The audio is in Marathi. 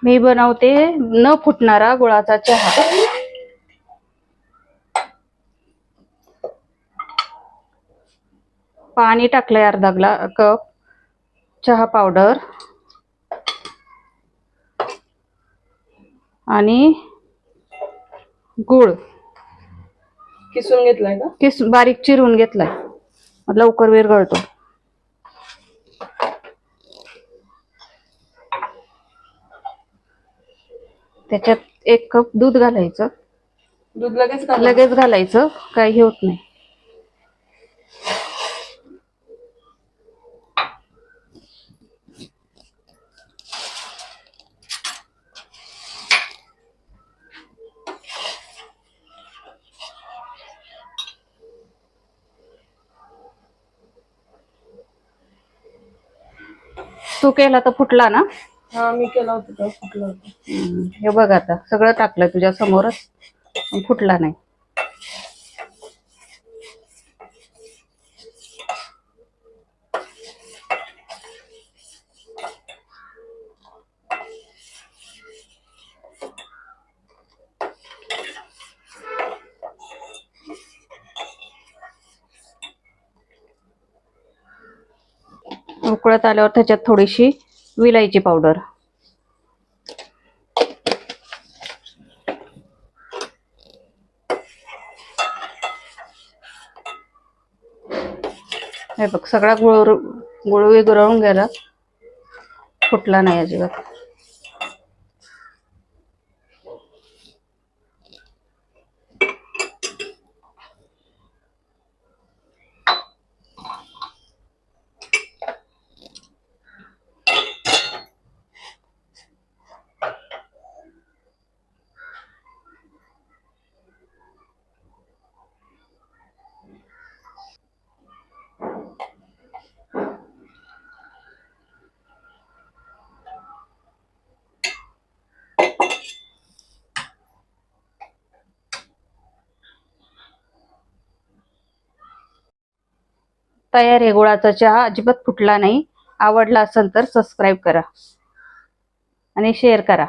मी बनवते न फुटणारा गुळाचा चहा। पाणी टाकलंय अर्धा कप, चहा पावडर आणि गुळ किसून घेतलाय का? बारीक चिरून घेतलाय, लवकर विरघळतो। त्याच्यात 1 कप दूध घालायचं। दूध लगेच घालायचं, काही होत नाही। तू केला तर फुटला ना? हा, मी केला होता तर फुटला होता। हे बघ, आता सगळं टाकलं तुझ्या समोरच, फुटला नाही। उकळत आल्यावर त्याच्यात थोडीशी विलायची पावडर, हे बघ सगळा गुळ विरघळून गेला, फुटला नाही अजिबात। तयार आहे गुळाचा चहा, अजिबात फुटला नाही। आवडला असेल तर सबस्क्राईब करा आणि शेअर करा।